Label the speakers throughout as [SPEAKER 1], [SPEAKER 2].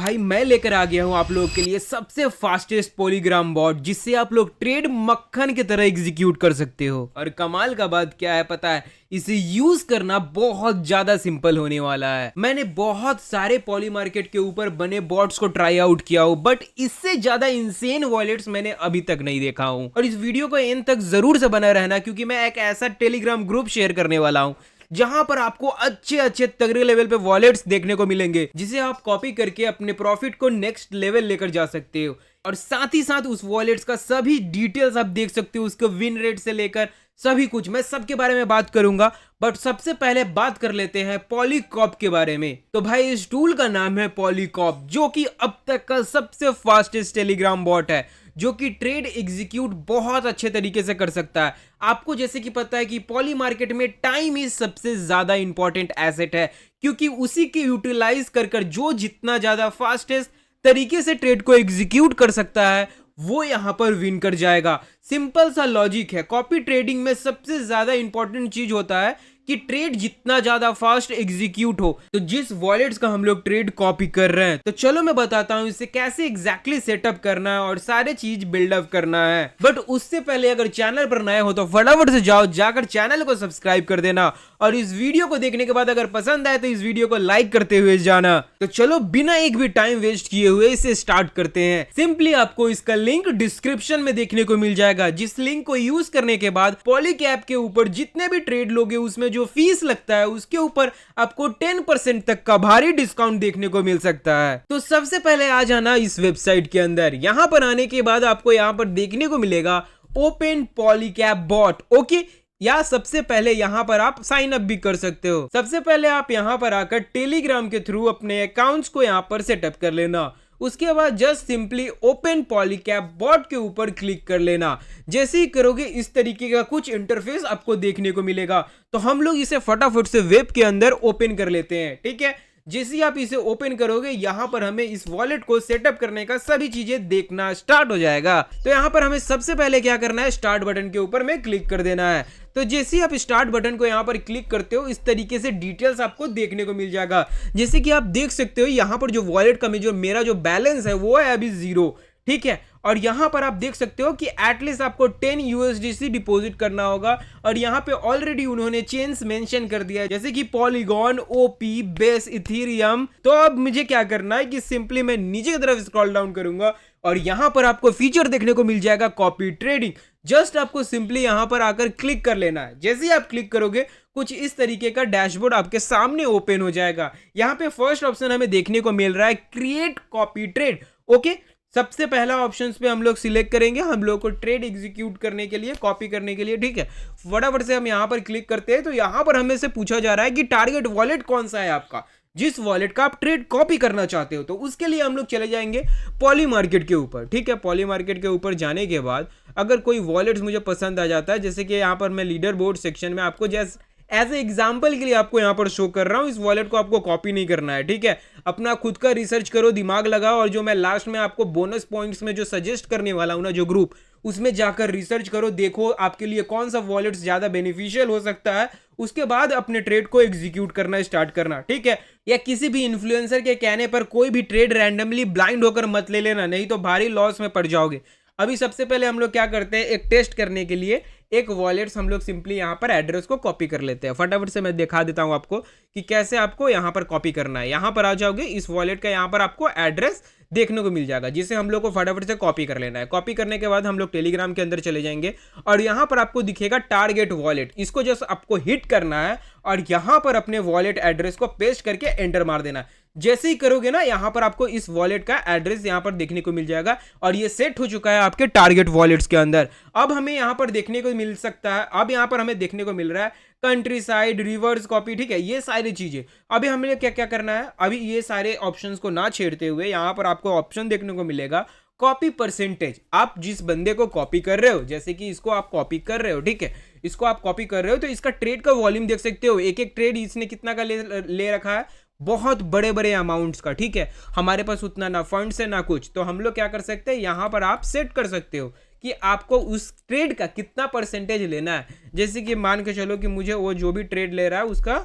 [SPEAKER 1] भाई मैं लेकर आ गया हूँ आप लोगों के लिए सबसे फास्टेस्ट पॉलीग्राम बॉट जिससे आप लोग ट्रेड मक्खन की तरह एग्जीक्यूट कर सकते हो। और कमाल का बात क्या है पता है, इसे यूज करना बहुत ज्यादा सिंपल होने वाला है। मैंने बहुत सारे पॉली मार्केट के ऊपर बने बॉट्स को ट्राई आउट किया हूँ, बट इससे ज्यादा इंसेन वॉलेट्स मैंने अभी तक नहीं देखा हूँ। और इस वीडियो को एंड तक जरूर से बना रहना, क्योंकि मैं एक ऐसा टेलीग्राम ग्रुप शेयर करने वाला हूँ जहां पर आपको अच्छे अच्छे तगड़े लेवल पे वॉलेट्स देखने को मिलेंगे, जिसे आप कॉपी करके अपने प्रॉफिट को नेक्स्ट लेवल लेकर जा सकते हो। और साथ ही साथ उस वॉलेट्स का सभी डिटेल्स आप देख सकते हो, उसके विन रेट से लेकर सभी कुछ मैं सबके बारे में बात करूंगा। बट सबसे पहले बात कर लेते हैं पॉलीकॉप के बारे में। तो भाई इस टूल का नाम है पॉलीकॉप, जो कि अब तक का सबसे फास्टेस्ट टेलीग्राम बॉट है, जो कि ट्रेड एग्जीक्यूट बहुत अच्छे तरीके से कर सकता है। आपको जैसे कि पता है कि पॉली मार्केट में टाइम ही सबसे ज्यादा इंपॉर्टेंट एसेट है, क्योंकि उसी के यूटिलाइज कर जो जितना ज्यादा फास्टेस्ट तरीके से ट्रेड को एग्जीक्यूट कर सकता है वो यहां पर विन कर जाएगा। सिंपल सा लॉजिक है। कॉपी ट्रेडिंग में सबसे ज्यादा इंपॉर्टेंट चीज होता है कि ट्रेड जितना ज्यादा फास्ट एग्जीक्यूट हो। तो जिस वॉलेट्स का हम लोग ट्रेड कॉपी कर रहे हैं, तो चलो मैं बताता हूं इसे कैसे एग्जैक्टली सेटअप करना है और सारे चीज बिल्डअप करना है। बट उससे पहले अगर चैनल पर नए हो तो फटाफट से जाकर चैनल को सब्सक्राइब कर देना, और इस वीडियो को देखने के बाद अगर पसंद आए तो इस वीडियो को लाइक करते हुए जाना। तो चलो बिना एक भी टाइम वेस्ट किए हुए इसे स्टार्ट करते हैं। सिंपली आपको इसका लिंक डिस्क्रिप्शन में देखने को मिल जाएगा, जिस लिंक को यूज करने के बाद पॉलीकैप के ऊपर जितने भी ट्रेड लोगे उसमें जो फीस लगता है उसके ऊपर आपको 10% तक का भारी डिस्काउंट देखने को मिल सकता है। तो सबसे पहले आ जाना इस वेबसाइट के अंदर। यहां पर आने के बाद आपको यहां पर देखने को मिलेगा ओपन पॉलीकैप बॉट, ओके। या सबसे पहले यहां पर आप साइन अप भी कर सकते हो। सबसे पहले आप यहां पर आकर टेलीग्राम के थ्रू अपने अकाउंट्स को यहां पर सेटअप कर लेना। उसके बाद just simply open Polycap bot के ऊपर क्लिक कर लेना। जैसे ही करोगे इस तरीके का कुछ इंटरफेस आपको देखने को मिलेगा। तो हम लोग इसे फटाफट से वेब के अंदर ओपन कर लेते हैं, ठीक है। जैसे ही आप इसे ओपन करोगे यहां पर हमें इस वॉलेट को सेटअप करने का सभी चीजें देखना स्टार्ट हो जाएगा। तो यहां पर हमें सबसे पहले क्या करना है, स्टार्ट बटन के ऊपर में क्लिक कर देना है। तो जैसे ही आप स्टार्ट बटन को यहां पर क्लिक करते हो इस तरीके से डिटेल्स आपको देखने को मिल जाएगा। जैसे कि आप देख सकते हो यहां पर जो वॉलेट का मेरा जो बैलेंस है वो है अभी 0, ठीक है। और यहां पर आप देख सकते हो कि एटलीस्ट आपको 10 USDC डिपॉजिट करना होगा। और यहां पे ऑलरेडी उन्होंने चेन्स मेंशन कर दिया है, जैसे कि पॉलीगॉन, ओपी, बेस, इथेरियम। तो अब मुझे क्या करना है कि सिंपली मैं नीचे की तरफ स्क्रॉल डाउन करूंगा और यहां पर आपको फीचर देखने को मिल जाएगा कॉपी ट्रेडिंग। जस्ट आपको सिंपली यहां पर आकर क्लिक कर लेना है। जैसे ही आप क्लिक करोगे कुछ इस तरीके का डैशबोर्ड आपके सामने ओपन हो जाएगा। यहां पे फर्स्ट ऑप्शन हमें देखने को मिल रहा है क्रिएट कॉपी ट्रेड, ओके। सबसे पहला ऑप्शन पे हम लोग सिलेक्ट करेंगे हम लोग को ट्रेड एग्जीक्यूट करने के लिए, कॉपी करने के लिए, ठीक है। फटाफट से हम यहां पर क्लिक करते हैं। तो यहां पर हमें से पूछा जा रहा है कि टारगेट वॉलेट कौन सा है आपका, जिस वॉलेट का आप ट्रेड कॉपी करना चाहते हो। तो उसके लिए हम लोग चले जाएंगे पॉली मार्केट के ऊपर, ठीक है। पॉली मार्केट के ऊपर जाने के बाद अगर कोई वॉलेट मुझे पसंद आ जाता है, जैसे कि यहाँ पर मैं लीडर बोर्ड सेक्शन में आपको जैसे एज ए एग्जाम्पल के लिए आपको यहां पर शो कर रहा हूं, इस वॉलेट को आपको कॉपी नहीं करना है, ठीक है। अपना खुद का रिसर्च करो, दिमाग लगाओ, और जो मैं लास्ट में आपको बोनस पॉइंट्स में जो सजेस्ट करने वाला हूं ना, जो ग्रुप, उसमें जाकर रिसर्च करो, देखो आपके लिए कौन सा वॉलेट ज्यादा बेनिफिशियल हो सकता है। उसके बाद अपने ट्रेड को एग्जीक्यूट करना स्टार्ट करना, ठीक है। या किसी भी इन्फ्लुएंसर के कहने पर कोई भी ट्रेड रैंडमली ब्लाइंड होकर मत ले लेना, नहीं तो भारी लॉस में पड़ जाओगे। अभी सबसे पहले हम लोग क्या करते हैं, एक टेस्ट करने के लिए एक वॉलेट्स हम लोग सिंपली यहाँ पर एड्रेस को कॉपी कर लेते हैं। फटाफट से मैं दिखा देता हूँ आपको कि कैसे आपको यहाँ पर कॉपी करना है। यहाँ पर आ जाओगे, इस वॉलेट का यहाँ पर आपको एड्रेस देखने को मिल जाएगा, जिसे हम लोग को फटाफट से कॉपी कर लेना है। कॉपी करने के बाद हम लोग टेलीग्राम के अंदर चले जाएंगे और यहाँ पर आपको दिखेगा टारगेट वॉलेट, इसको जस्ट आपको हिट करना है और यहाँ पर अपने वॉलेट एड्रेस को पेस्ट करके एंटर मार देना है। जैसे ही करोगे ना यहाँ पर आपको इस वॉलेट का एड्रेस यहाँ पर देखने को मिल जाएगा और ये सेट हो चुका है आपके टारगेट वॉलेट्स के अंदर। अब हमें यहाँ पर देखने को मिल सकता है, अब यहाँ पर हमें देखने को मिल रहा है कंट्री साइड, रिवर्स कॉपी, ठीक है, ये सारी चीजें। अभी हमें क्या क्या करना है, अभी ये सारे ऑप्शंस को ना छेड़ते हुए यहाँ पर आपको ऑप्शन देखने को मिलेगा कॉपी परसेंटेज। आप जिस बंदे को कॉपी कर रहे हो, जैसे कि इसको आप कॉपी कर रहे हो, ठीक है, इसको आप कॉपी कर रहे हो, तो इसका ट्रेड का वॉल्यूम देख सकते हो। एक एक ट्रेड इसने कितना का ले रखा है, बहुत बड़े बड़े अमाउंट्स का, ठीक है। हमारे पास उतना ना फंड्स है ना कुछ, तो हम लोग क्या कर सकते हैं, यहाँ पर आप सेट कर सकते हो कि आपको उस ट्रेड का कितना परसेंटेज लेना है। जैसे कि मान के चलो कि मुझे वो जो भी ट्रेड ले रहा है उसका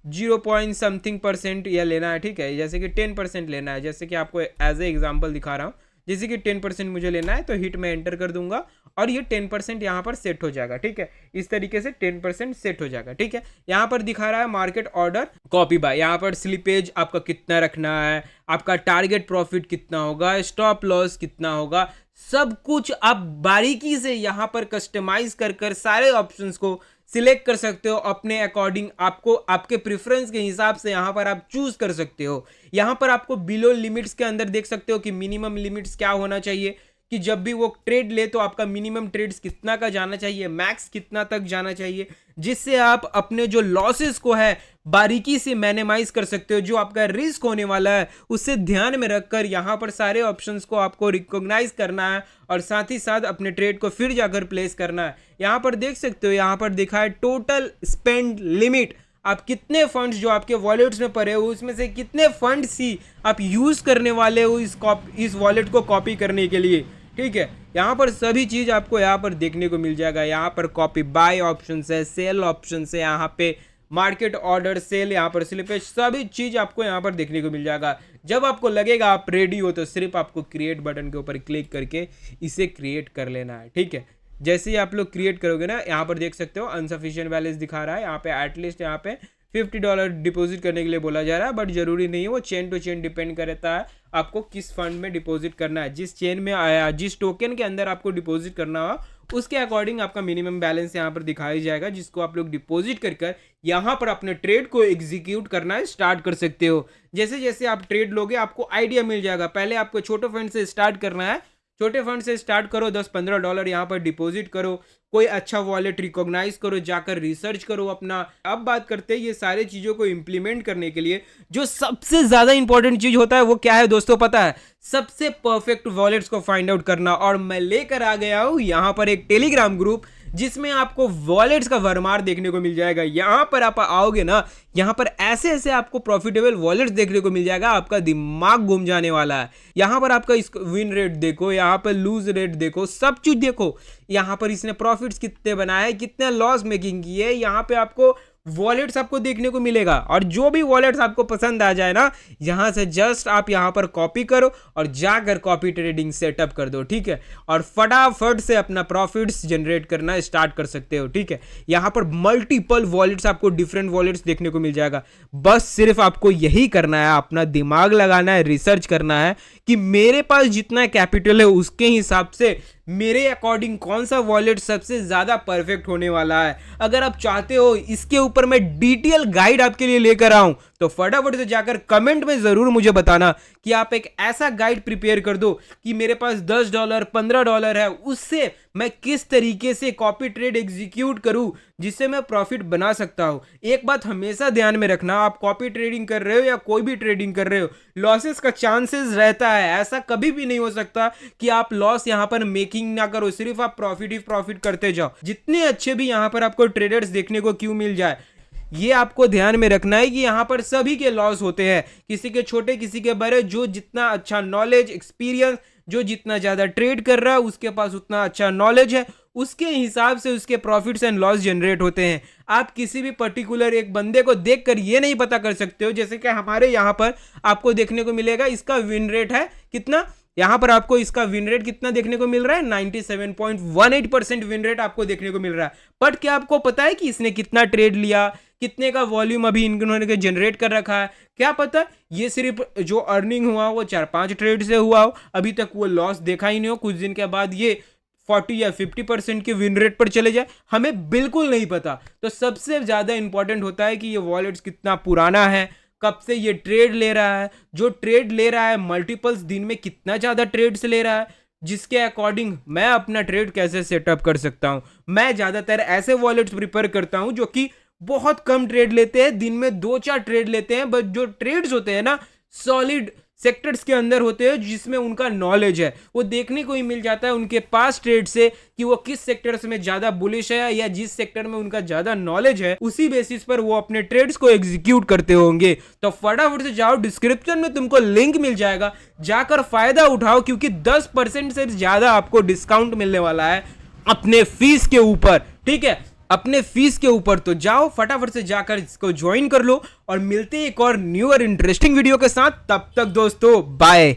[SPEAKER 1] 0 पॉइंट समथिंग % या लेना है, ठीक है। जैसे कि 10% लेना है, जैसे कि आपको एज ए एग्जांपल दिखा रहा हूँ। जैसे कि 10% मुझे लेना है तो हिट में एंटर कर दूंगा और ये 10% यहाँ पर सेट हो जाएगा, ठीक है। इस तरीके से 10% सेट हो जाएगा, ठीक है। यहाँ पर दिखा रहा है मार्केट ऑर्डर कॉपी बाय, यहाँ पर स्लिपेज आपका कितना रखना है, आपका टारगेट प्रॉफिट कितना होगा, स्टॉप लॉस कितना होगा, सब कुछ आप बारीकी से यहाँ पर कस्टमाइज कर सारे ऑप्शंस को सिलेक्ट कर सकते हो अपने अकॉर्डिंग। आपको आपके प्रेफरेंस के हिसाब से यहाँ पर आप चूज कर सकते हो। यहाँ पर आपको बिलो लिमिट्स के अंदर देख सकते हो कि मिनिमम लिमिट्स क्या होना चाहिए, कि जब भी वो ट्रेड ले तो आपका मिनिमम ट्रेड्स कितना का जाना चाहिए, मैक्स कितना तक जाना चाहिए, जिससे आप अपने जो लॉसेस को है बारीकी से मिनिमाइज कर सकते हो। जो आपका रिस्क होने वाला है उससे ध्यान में रखकर यहाँ पर सारे ऑप्शंस को आपको रिकॉग्नाइज करना है और साथ ही साथ अपने ट्रेड को फिर जाकर प्लेस करना है। यहाँ पर देख सकते हो, यहाँ पर दिखा है टोटल स्पेंड लिमिट, आप कितने फंड्स जो आपके वॉलेट्स में पड़े हो उसमें से कितने फंड्स ही आप यूज करने वाले हो इस वॉलेट को कॉपी करने के लिए, ठीक है। यहाँ पर सभी चीज आपको यहाँ पर देखने को मिल जाएगा। यहाँ पर कॉपी बाय ऑप्शन है, सेल ऑप्शन है, यहाँ पे मार्केट ऑर्डर सेल, यहाँ पर स्लिपेज, सभी चीज आपको यहाँ पर देखने को मिल जाएगा। जब आपको लगेगा आप रेडी हो तो सिर्फ आपको क्रिएट बटन के ऊपर क्लिक करके इसे क्रिएट कर लेना है, ठीक है। जैसे ही आप लोग क्रिएट करोगे ना, यहाँ पर देख सकते हो अनसफिशिएंट बैलेंस दिखा रहा है। यहाँ पे एटलीस्ट यहाँ पे $50 डिपॉजिट करने के लिए बोला जा रहा है, बट जरूरी नहीं है, वो चेन टू चेन डिपेंड करता है आपको किस फंड में डिपॉजिट करना है। जिस चेन में आया, जिस टोकन के अंदर आपको डिपॉजिट करना हो उसके अकॉर्डिंग आपका मिनिमम बैलेंस यहाँ पर दिखाई जाएगा, जिसको आप लोग डिपॉजिट कर यहाँ पर अपने ट्रेड को एग्जीक्यूट करना स्टार्ट कर सकते हो। जैसे जैसे आप ट्रेड लोगे आपको आइडिया मिल जाएगा। पहले आपको छोटे फंड से स्टार्ट करना है, छोटे फंड से स्टार्ट करो, $10-15 यहाँ पर डिपॉजिट करो, कोई अच्छा वॉलेट रिकॉग्नाइज करो, जाकर रिसर्च करो अपना। अब बात करते हैं ये सारे चीजों को इंप्लीमेंट करने के लिए जो सबसे ज्यादा इंपॉर्टेंट चीज होता है वो क्या है दोस्तों, पता है? सबसे परफेक्ट वॉलेट्स को फाइंड आउट करना। और मैं लेकर आ गया हूं यहाँ पर एक टेलीग्राम ग्रुप जिसमें आपको वॉलेट्स का भरमार देखने को मिल जाएगा। यहाँ पर आप आओगे ना, यहाँ पर ऐसे ऐसे आपको प्रॉफिटेबल वॉलेट्स देखने को मिल जाएगा, आपका दिमाग घूम जाने वाला है। यहाँ पर आपका विन रेट देखो, यहाँ पर लूज रेट देखो, सब चीज देखो। यहाँ पर इसने प्रॉफिट्स कितने बनाए, कितने लॉस मेकिंग की है, यहाँ पे आपको वॉलेट्स आपको देखने को मिलेगा। और जो भी वॉलेट्स आपको पसंद आ जाए ना, यहाँ से जस्ट आप यहाँ पर कॉपी करो और जाकर कॉपी ट्रेडिंग सेटअप कर दो, ठीक है। और फटाफट से अपना प्रॉफिट्स जनरेट करना स्टार्ट कर सकते हो, ठीक है। यहाँ पर मल्टीपल वॉलेट्स आपको डिफरेंट वॉलेट्स देखने को मिल जाएगा। बस सिर्फ आपको यही करना है, अपना दिमाग लगाना है, रिसर्च करना है कि मेरे पास जितना कैपिटल है उसके हिसाब से मेरे अकॉर्डिंग कौन सा वॉलेट सबसे ज्यादा परफेक्ट होने वाला है। अगर आप चाहते हो इसके ऊपर मैं डिटेल गाइड आपके लिए लेकर आऊं तो फटाफट से जाकर कमेंट में जरूर मुझे बताना कि आप एक ऐसा गाइड प्रिपेयर कर दो कि मेरे पास $10 $15 है, उससे मैं किस तरीके से कॉपी ट्रेड एग्जीक्यूट करूं जिससे मैं प्रॉफिट बना सकता हूं। एक बात हमेशा ध्यान में रखना, आप कॉपी ट्रेडिंग कर रहे हो या कोई भी ट्रेडिंग कर रहे हो, लॉसेस का चांसेस रहता है। ऐसा कभी भी नहीं हो सकता कि आप लॉस यहां पर मेकिंग ना करो, सिर्फ आप प्रॉफिट ही प्रॉफिट करते जाओ। जितने अच्छे भी यहां पर आपको ट्रेडर्स देखने को क्यों मिल जाए, ये आपको ध्यान में रखना है कि यहाँ पर सभी के लॉस होते हैं, किसी के छोटे किसी के बड़े। जो जितना अच्छा नॉलेज एक्सपीरियंस, जो जितना ज्यादा ट्रेड कर रहा है उसके पास उतना अच्छा नॉलेज है, उसके हिसाब से उसके प्रॉफिट्स एंड लॉस जनरेट होते हैं। आप किसी भी पर्टिकुलर एक बंदे को देखकर ये नहीं पता कर सकते हो। जैसे कि हमारे यहाँ पर आपको देखने को मिलेगा इसका विन रेट है कितना, यहाँ पर आपको इसका विन रेट कितना देखने को मिल रहा है, 97.18% विन रेट आपको देखने को मिल रहा है। बट क्या आपको पता है कि इसने कितना ट्रेड लिया, कितने का वॉल्यूम अभी इन्होंने जनरेट कर रखा है? क्या पता ये सिर्फ जो अर्निंग हुआ वो 4-5 ट्रेड से हुआ हो, अभी तक वो लॉस देखा ही नहीं हो, कुछ दिन के बाद ये 40 या 50% के विन रेट पर चले जाए, हमें बिल्कुल नहीं पता। तो सबसे ज्यादा इंपॉर्टेंट होता है कि ये वॉलेट्स कितना पुराना है, कब से ये ट्रेड ले रहा है, जो ट्रेड ले रहा है मल्टीपल्स दिन में कितना ज्यादा ट्रेड्स ले रहा है, जिसके अकॉर्डिंग मैं अपना ट्रेड कैसे सेटअप कर सकता हूं। मैं ज्यादातर ऐसे वॉलेट्स प्रिफर करता हूं जो कि बहुत कम ट्रेड लेते हैं, दिन में 2-4 ट्रेड लेते हैं, बट जो ट्रेड्स होते हैं ना सॉलिड सेक्टर्स के अंदर होते हैं जिसमें उनका नॉलेज है। वो देखने को ही मिल जाता है उनके पास ट्रेड से कि वो किस सेक्टर्स में ज्यादा बुलिश है या जिस सेक्टर में उनका ज्यादा नॉलेज है उसी बेसिस पर वो अपने ट्रेड्स को एग्जीक्यूट करते होंगे। तो फटाफट से जाओ, डिस्क्रिप्शन में तुमको लिंक मिल जाएगा, जाकर फायदा उठाओ क्योंकि 10% से ज्यादा आपको डिस्काउंट मिलने वाला है अपने फीस के ऊपर, ठीक है। अपने फीस के ऊपर, तो जाओ फटाफट से जाकर इसको ज्वाइन कर लो और मिलते हैं एक और न्यू और इंटरेस्टिंग वीडियो के साथ। तब तक दोस्तों बाय।